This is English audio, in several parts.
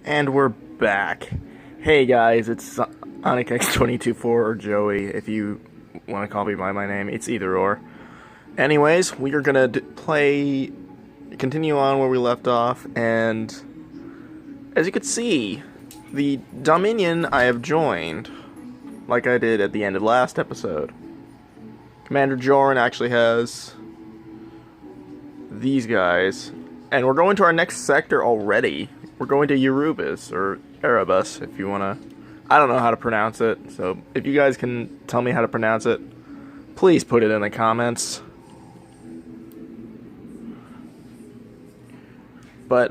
And we're back. Hey guys, it's OnyxX224 or Joey, if you want to call me by my name. It's either or. Anyways, we are gonna continue on where we left off, and as you can see, the Dominion I have joined, like I did at the end of last episode. Commander Joran actually has these guys, and we're going to our next sector already. We're going to Erebus, or Erebus, if you want to. I don't know how to pronounce it, so if you guys can tell me how to pronounce it, please put it in the comments. But,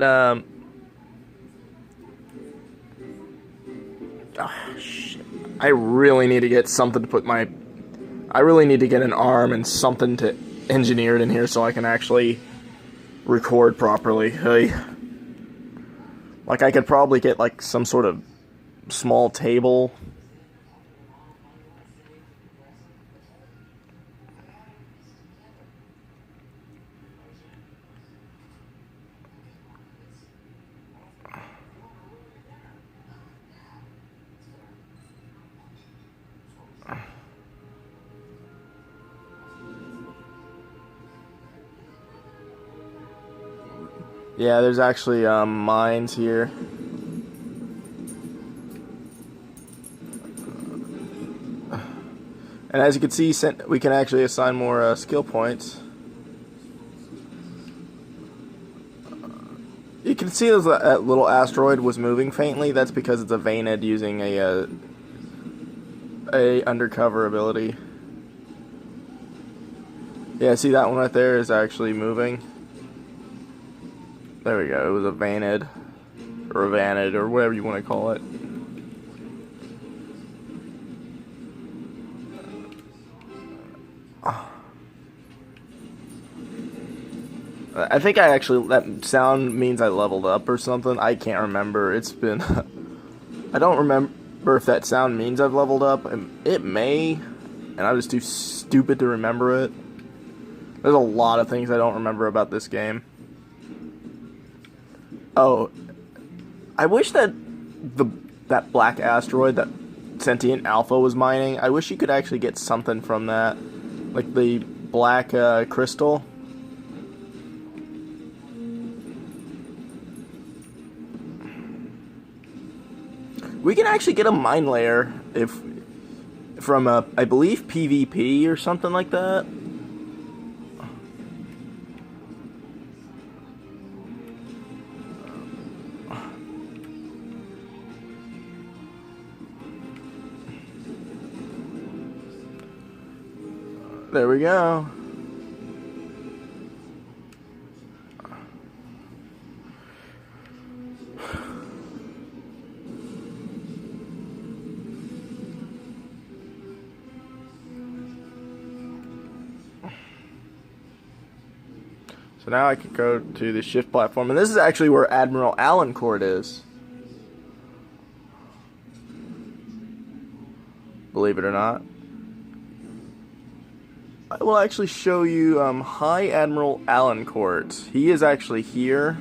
shit. I really need to get something to put my... I really need to get an arm and something to engineer it in here so I can actually record properly. Hey. Like, I could probably get, like, some sort of small table. Yeah, there's actually, mines here. And as you can see, we can actually assign more skill points. You can see that little asteroid was moving faintly. That's because it's a Vanid using a undercover ability. Yeah, see that one right there is actually moving. There we go. It was a Vanid, or a Vanid, or whatever you want to call it. I think that sound means I leveled up or something. I can't remember. It's been... I don't remember if that sound means I've leveled up. It may, and I'm just too stupid to remember it. There's a lot of things I don't remember about this game. Oh, I wish that that black asteroid that Sentient Alpha was mining, I wish you could actually get something from that. Like the black crystal. We can actually get a mine layer from I believe PvP or something like that. There we go. So now I can go to the shift platform, and this is actually where Admiral Allencourt is. Believe it or not. I will actually show you High Admiral Allencourt. He is actually here.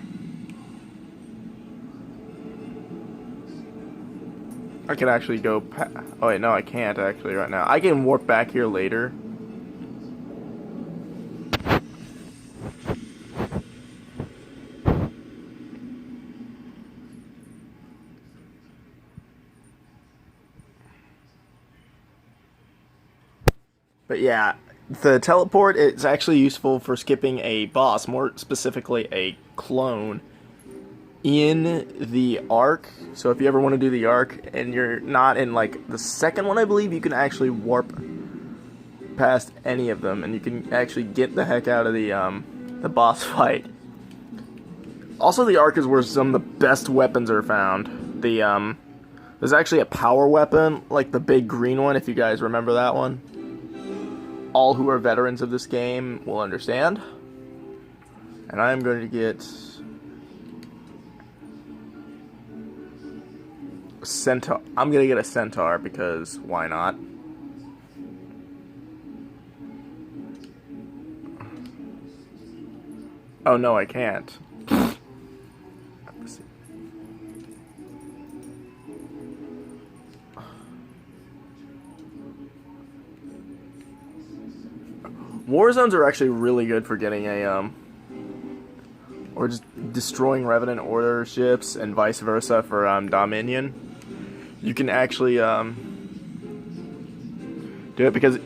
I can actually go oh wait, no I can't actually right now. I can warp back here later. But yeah, the teleport is actually useful for skipping a boss, more specifically a clone, in the Ark. So if you ever want to do the Ark and you're not in like the second one, I believe, you can actually warp past any of them and you can actually get the heck out of the boss fight. Also, the Ark is where some of the best weapons are found. There's actually a power weapon, like the big green one, if you guys remember that one. All who are veterans of this game will understand. And I'm going to get Centaur. I'm going to get a Centaur because why not? Oh no, I can't. Warzones are actually really good for getting a or just destroying Revenant Order ships and vice versa for Dominion. You can actually do it because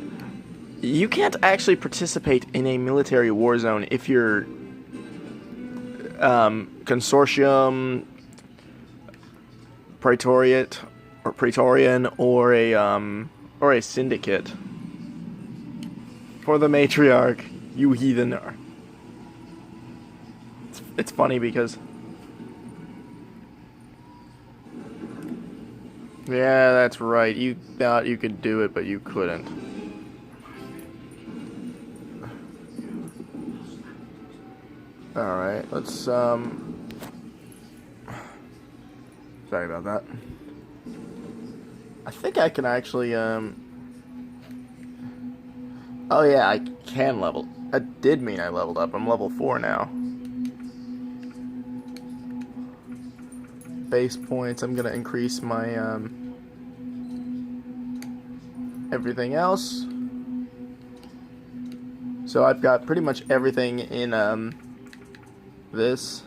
you can't actually participate in a military war zone if you're consortium, Praetorian, or a syndicate. For the matriarch, you heathen are. It's funny because yeah, that's right. You thought you could do it, but you couldn't. Alright, let's, sorry about that. I think I can actually, oh yeah, I can level. That did mean I leveled up. I'm level 4 now. Base points, I'm gonna increase my, everything else. So I've got pretty much everything in, this.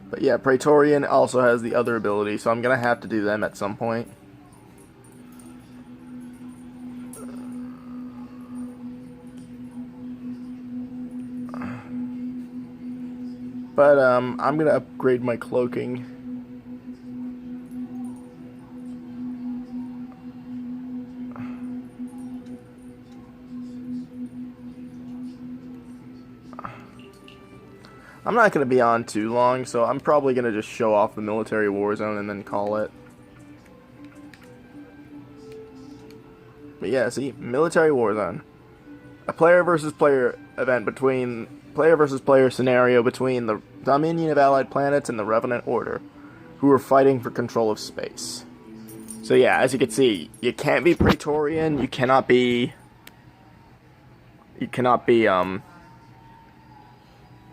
But yeah, Praetorian also has the other ability, so I'm gonna have to do them at some point. But I'm gonna upgrade my cloaking. I'm not gonna be on too long, so I'm probably gonna just show off the military war zone and then call it. But yeah, see, military war zone. A player versus player event between player versus player scenario between the Dominion of Allied Planets and the Revenant Order, who are fighting for control of space. So yeah, as you can see, you can't be Praetorian, you cannot be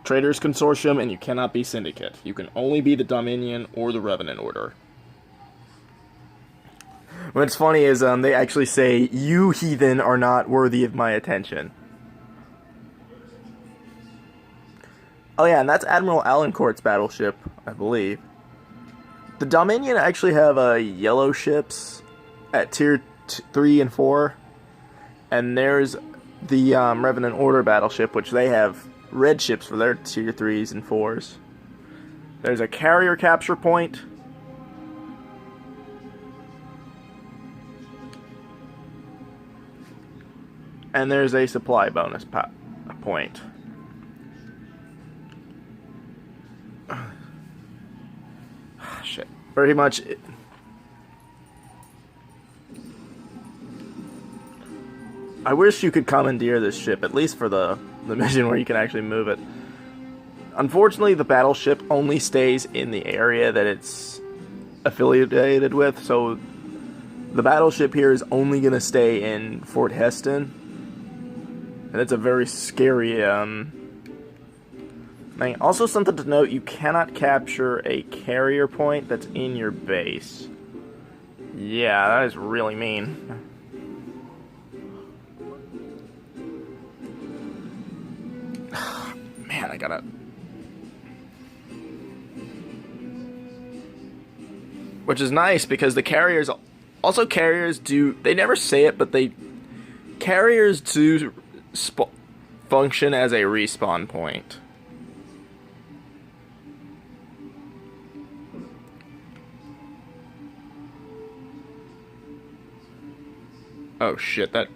Traders Consortium, and you cannot be Syndicate. You can only be the Dominion or the Revenant Order. What's funny is they actually say, "You heathen are not worthy of my attention." Oh yeah, and that's Admiral Alincourt's battleship, I believe. The Dominion actually have yellow ships at tier 3 and 4, and there's the Revenant Order battleship, which they have red ships for their tier 3s and 4s. There's a carrier capture point. And there's a supply bonus point. Shit. Pretty much. I wish you could commandeer this ship, at least for the mission where you can actually move it. Unfortunately, the battleship only stays in the area that it's affiliated with, so the battleship here is only going to stay in Fort Heston. And it's a very scary thing. Also, something to note, you cannot capture a carrier point that's in your base. Yeah, that is really mean. Man, I gotta... Which is nice, because the carriers... Also, carriers do... They never say it, but they... Carriers do function as a respawn point. Oh shit, that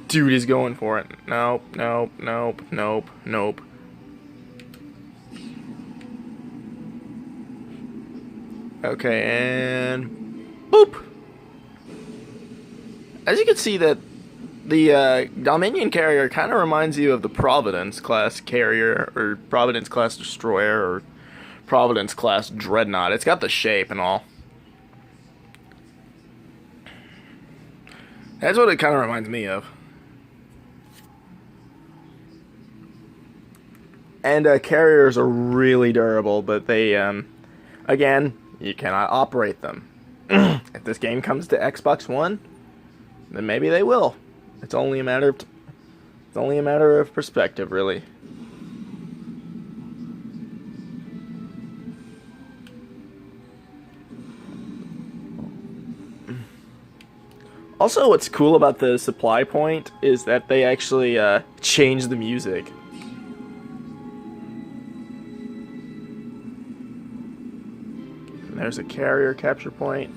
dude is going for it. Nope, nope, nope, nope, nope. Okay, and boop. As you can see, that the Dominion carrier kind of reminds you of the Providence class carrier, or Providence class destroyer, or Providence class dreadnought. It's got the shape and all. That's what it kind of reminds me of. And carriers are really durable, but they, again, you cannot operate them. If this game comes to Xbox One, then maybe they will. It's only a matter of perspective, really. Also, what's cool about the supply point is that they actually change the music. There's a carrier capture point.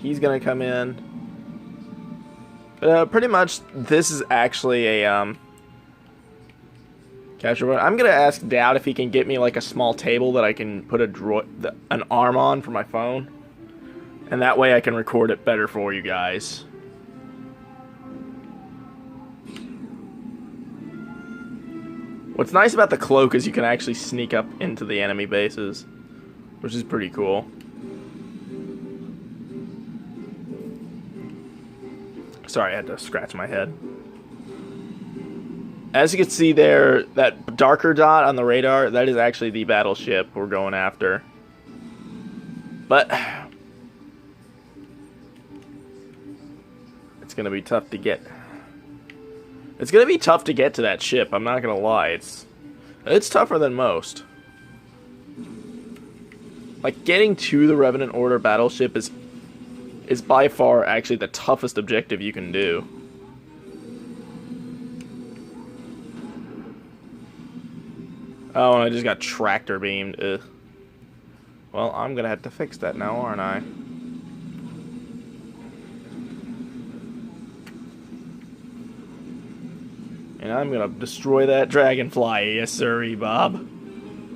He's gonna come in. Pretty much, this is actually a capture point. I'm gonna ask Dowd if he can get me like a small table that I can put an arm on for my phone, and that way I can record it better for you guys. What's nice about the cloak is you can actually sneak up into the enemy bases, which is pretty cool. Sorry, I had to scratch my head. As you can see there, that darker dot on the radar, that is actually the battleship we're going after. But it's going to be tough to get. It's going to be tough to get to that ship, I'm not going to lie. It's tougher than most. Like, getting to the Revenant Order battleship is by far actually the toughest objective you can do. Oh, and I just got tractor beamed. Ugh. Well, I'm gonna have to fix that now, aren't I? And I'm gonna destroy that dragonfly, yes sirree, Bob.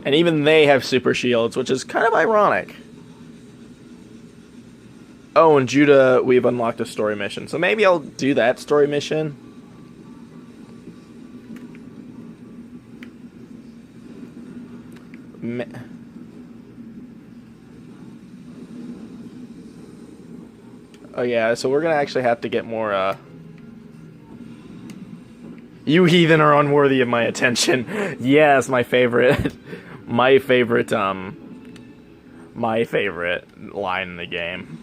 And even they have super shields, which is kind of ironic. Oh, and Judah, we've unlocked a story mission. So maybe I'll do that story mission. Oh yeah, so we're gonna actually have to get more, You heathen are unworthy of my attention. Yes, my favorite. My favorite line in the game.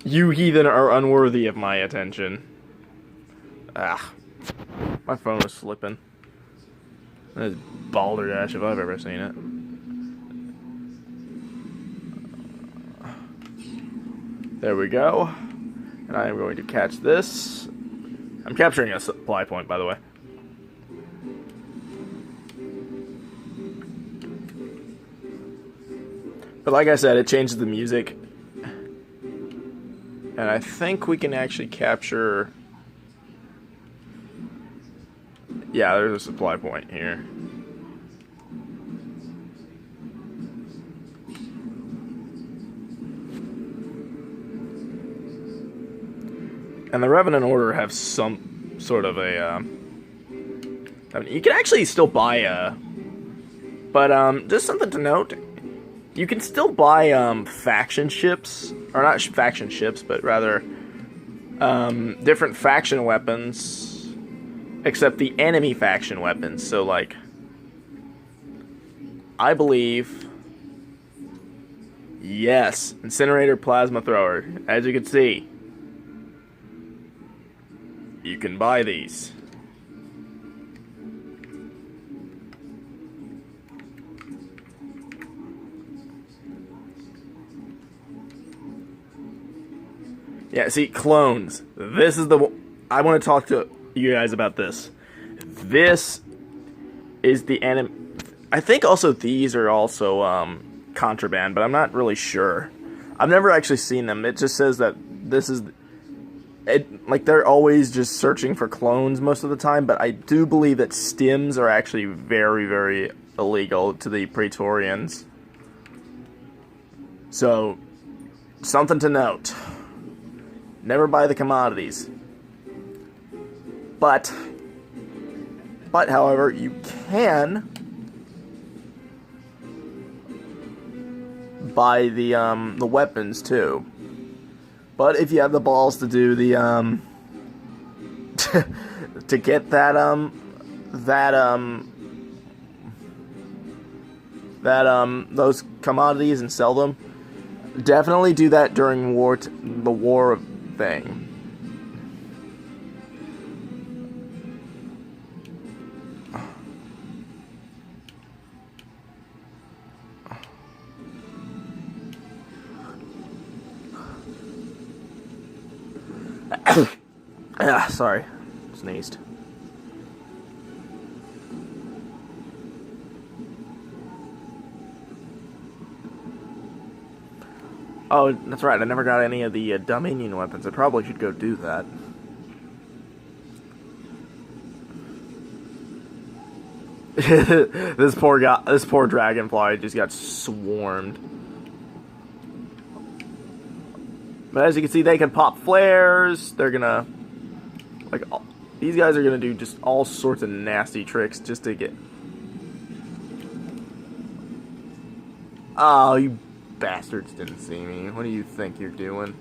You heathen are unworthy of my attention. Ah. My phone is slipping. That's balderdash if I've ever seen it. There we go. And I am going to catch this. I'm capturing a supply point, by the way. But like I said, it changes the music. And I think we can actually capture... Yeah, there's a supply point here. And the Revenant Order have some sort of a... I mean, you can actually still buy a... But, just something to note. You can still buy, faction ships. Or not faction ships, but rather... different faction weapons... Except the enemy faction weapons. So, like, I believe, yes, incinerator plasma thrower. As you can see, you can buy these. Yeah, see, clones. This is the... I want to talk to you guys about this. This is the enemy. I think also these are also contraband, but I'm not really sure. I've never actually seen them. It just says that this is it, like they're always just searching for clones most of the time, but I do believe that stims are actually very, very illegal to the Praetorians. So, something to note. Never buy the commodities. But, however, you can buy the weapons too. But if you have the balls to do the to get that those commodities and sell them. Definitely do that during the war thing. Sorry, sneezed. Oh, that's right, I never got any of the Dominion weapons. I probably should go do that. This poor dragonfly just got swarmed. But as you can see, they can pop flares. They're gonna, like, these guys are gonna do just all sorts of nasty tricks just to get. Oh, you bastards didn't see me. What do you think you're doing?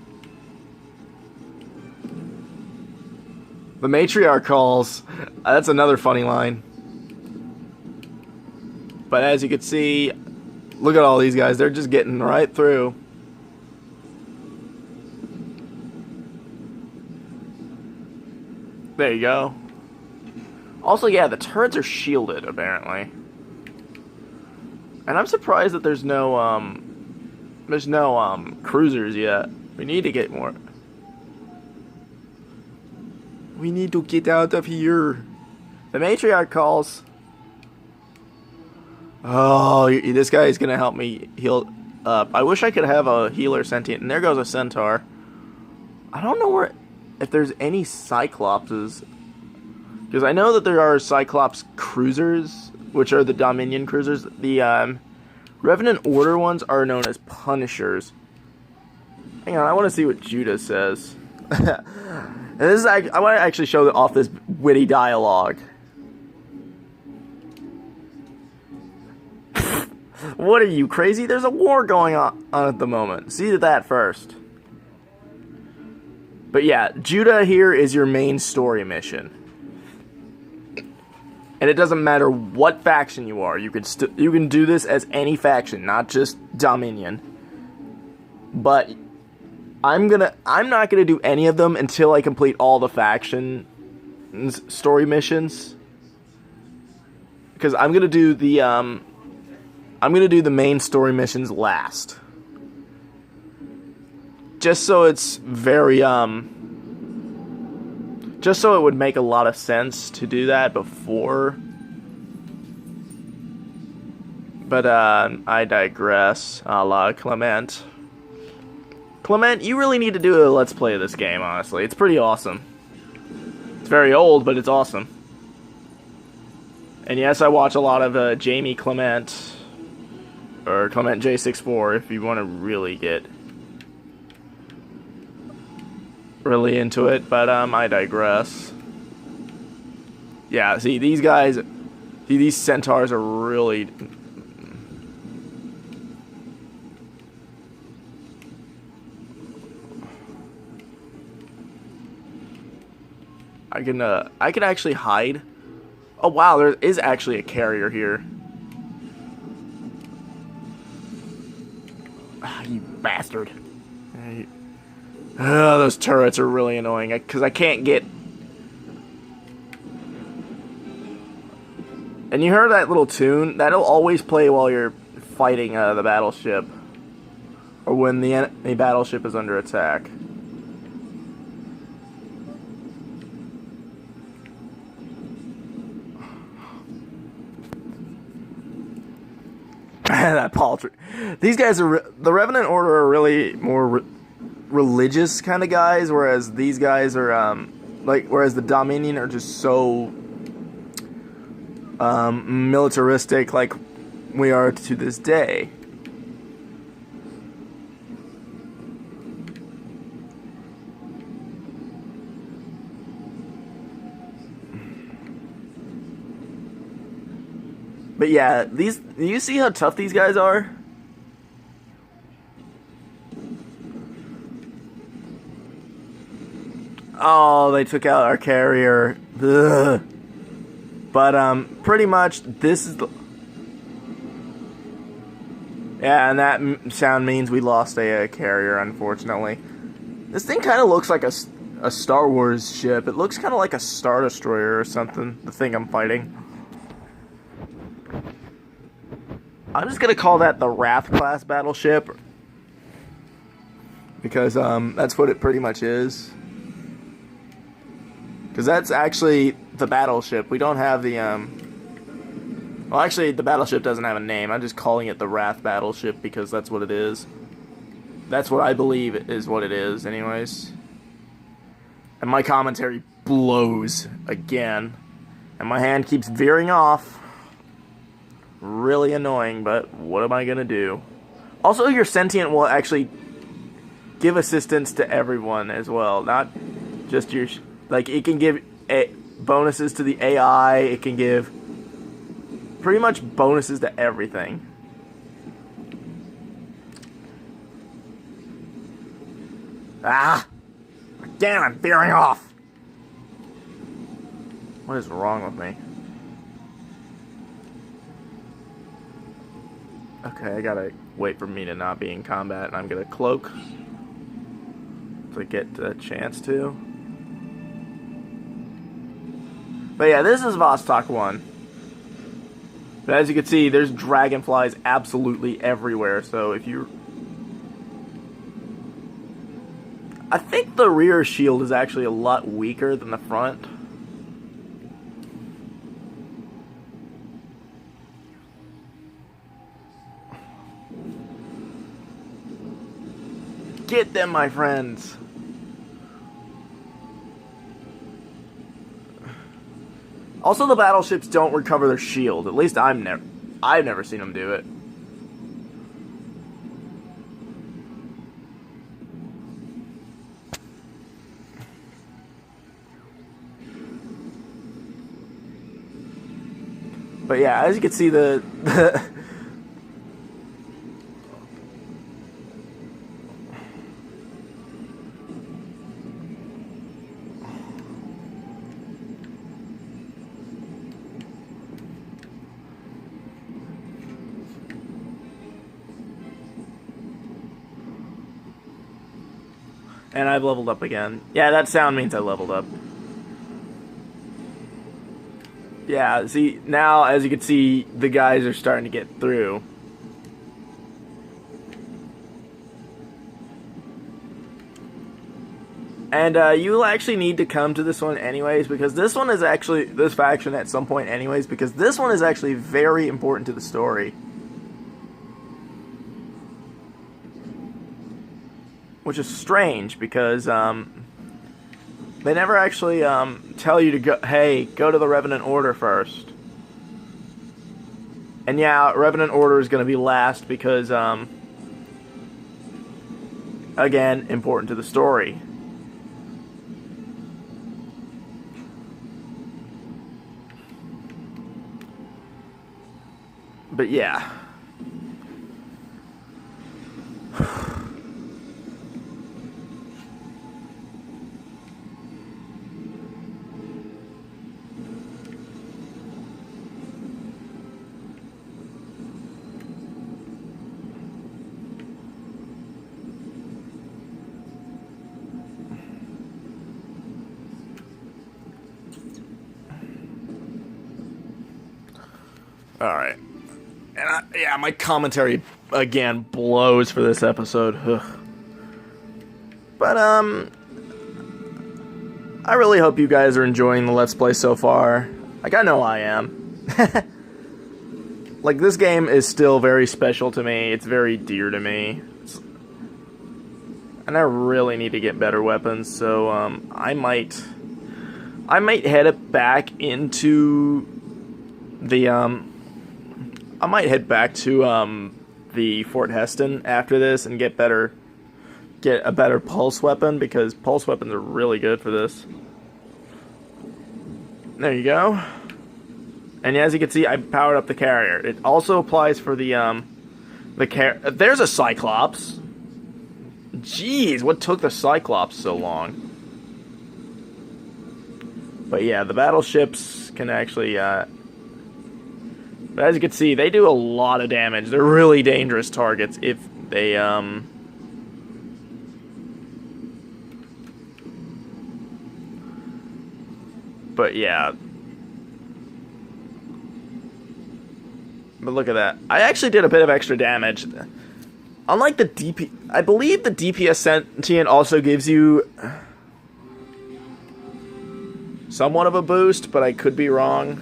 The matriarch calls. That's another funny line. But as you can see, look at all these guys. They're just getting right through. There you go. Also, yeah, the turrets are shielded, apparently. And I'm surprised that there's no cruisers yet. We need to get more. We need to get out of here. The matriarch calls. Oh, this guy is gonna help me heal up. I wish I could have a healer sentient. And there goes a centaur. I don't know if there's any cyclopses, because I know that there are cyclops cruisers, which are the Dominion cruisers. The Revenant Order ones are known as Punishers. Hang on, I want to see what Judah says. And this is, I want to actually show off this witty dialogue. What are you, crazy? There's a war going on at the moment. See that first. But yeah, Judah here is your main story mission. And it doesn't matter what faction you are. You can do this as any faction, not just Dominion. But I'm not gonna do any of them until I complete all the faction story missions. Because I'm gonna do the main story missions last. Just so it's very, just so it would make a lot of sense to do that before. But, I digress, a la Clement. Clement, you really need to do a Let's Play of this game, honestly. It's pretty awesome. It's very old, but it's awesome. And yes, I watch a lot of, Jamie Clement, or Clement J64, if you want to really get really into it, but I digress. Yeah, see, these guys, these centaurs are really. I can actually hide. Oh wow, there is actually a carrier here. Ah, you bastard. Oh, those turrets are really annoying, because I can't get. And you heard that little tune? That'll always play while you're fighting the battleship. Or when the enemy battleship is under attack. That paltry. These guys are. The Revenant Order are really more religious kind of guys, whereas these guys are, whereas the Dominion are just so militaristic, like we are to this day. But yeah, do you see how tough these guys are? Oh, they took out our carrier. Ugh. But, pretty much, this is the... Yeah, and that sound means we lost a carrier, unfortunately. This thing kind of looks like a Star Wars ship. It looks kind of like a Star Destroyer or something, the thing I'm fighting. I'm just going to call that the Wrath-class battleship. Because, that's what it pretty much is. Because that's actually the battleship. We don't have the, Well, actually, the battleship doesn't have a name. I'm just calling it the Wrath battleship because that's what it is. That's what I believe is what it is, anyways. And my commentary blows again. And my hand keeps veering off. Really annoying, but what am I gonna do? Also, your sentient will actually give assistance to everyone as well. Not just your... Like, it can give bonuses to the AI. It can give pretty much bonuses to everything. Ah! Again, I'm veering off! What is wrong with me? Okay, I gotta wait for me to not be in combat, and I'm gonna cloak to get the chance to. But yeah, this is Vostok 1. But as you can see, there's dragonflies absolutely everywhere, so if you... I think the rear shield is actually a lot weaker than the front. Get them, my friends! Also, the battleships don't recover their shield. At least I've never seen them do it. But yeah, as you can see, the and I've leveled up again. Yeah, that sound means I leveled up. Yeah, see, now, as you can see, the guys are starting to get through. And, you'll actually need to come to this one anyways, because this one is actually, this faction at some point anyways, because this one is actually very important to the story. Which is strange, because, they never actually, tell you to go, hey, go to the Revenant Order first. And yeah, Revenant Order is going to be last because, again, important to the story. But yeah. Alright. And yeah, my commentary, again, blows for this episode. Ugh. But, I really hope you guys are enjoying the Let's Play so far. Like, I know I am. Like, this game is still very special to me. It's very dear to me. And I really need to get better weapons, so, I might head it back into the, I might head back to, the Fort Heston after this and get a better pulse weapon, because pulse weapons are really good for this. There you go. And as you can see, I powered up the carrier. It also applies for the there's a Cyclops. Jeez, what took the Cyclops so long? But yeah, the battleships can actually... but as you can see, they do a lot of damage. They're really dangerous targets if they... But yeah. But look at that. I actually did a bit of extra damage. Unlike the DP... I believe the DPS Sentient also gives you... somewhat of a boost, but I could be wrong.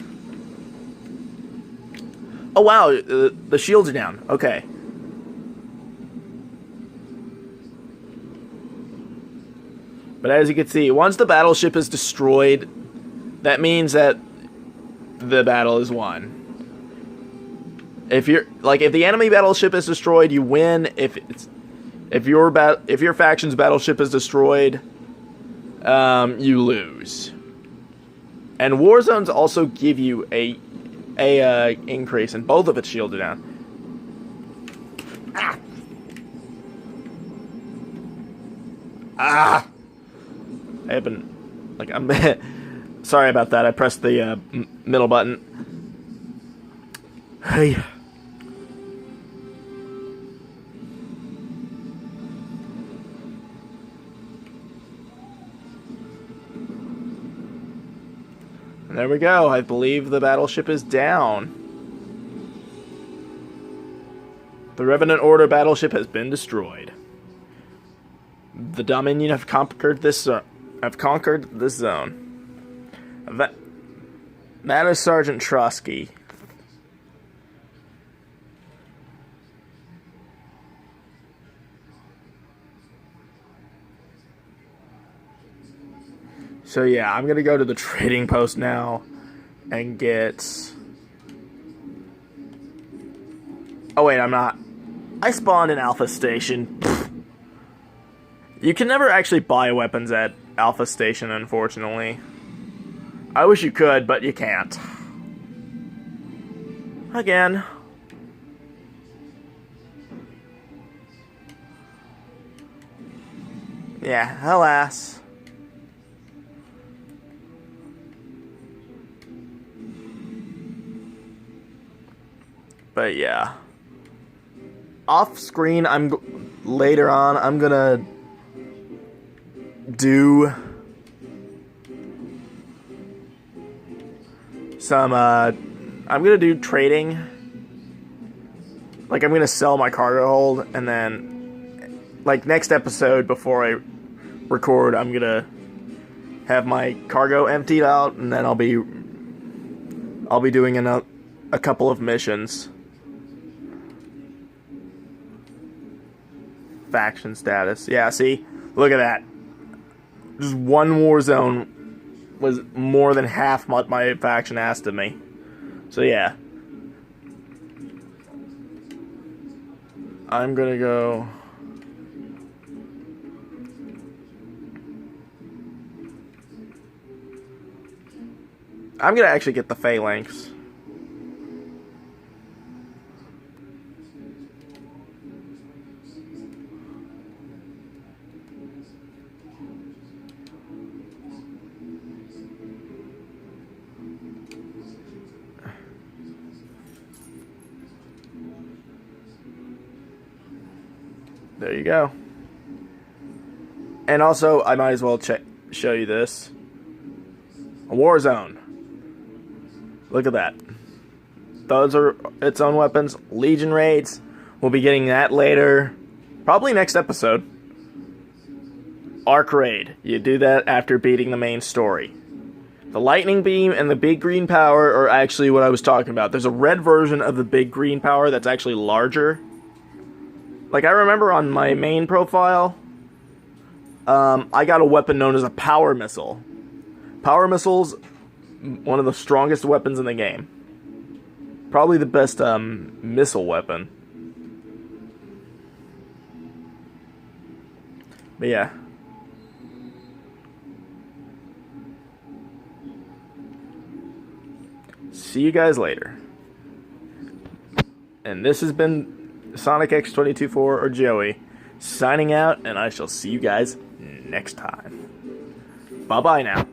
Oh wow, the shields are down. Okay. But as you can see, once the battleship is destroyed, that means that the battle is won. If the enemy battleship is destroyed, you win. If your faction's battleship is destroyed, you lose. And Warzones also give you a increase, and both of its shields are down. Ah! Ah! I have been... I'm... sorry about that. I pressed the middle button. Hey. And there we go. I believe the battleship is down. The Revenant Order battleship has been destroyed. The Dominion have conquered this zone. That is Sergeant Trotsky. So yeah, I'm gonna go to the trading post now and get... Oh wait, I'm not. I spawned in Alpha Station. You can never actually buy weapons at Alpha Station, unfortunately. I wish you could, but you can't. Again. Yeah, alas. But yeah. Off screen, later on, I'm gonna do some, I'm gonna do trading. Like, I'm gonna sell my cargo hold, and then, like, next episode, before I record, I'm gonna have my cargo emptied out, and then I'll be doing a couple of missions. Faction status. Yeah, see? Look at that. Just one war zone was more than half what my faction asked of me. So yeah. I'm gonna go... I'm gonna actually get the Phalanx. There you go. And also, I might as well show you this. A war zone. Look at that. Those are its own weapons. Legion raids. We'll be getting that later. Probably next episode. Arc raid. You do that after beating the main story. The lightning beam and the big green power are actually what I was talking about. There's a red version of the big green power that's actually larger. Like, I remember on my main profile, I got a weapon known as a power missile. Power missiles, one of the strongest weapons in the game. Probably the best missile weapon. But yeah. See you guys later. And this has been Sonic X224 or Joey signing out, and I shall see you guys next time. Bye-bye now.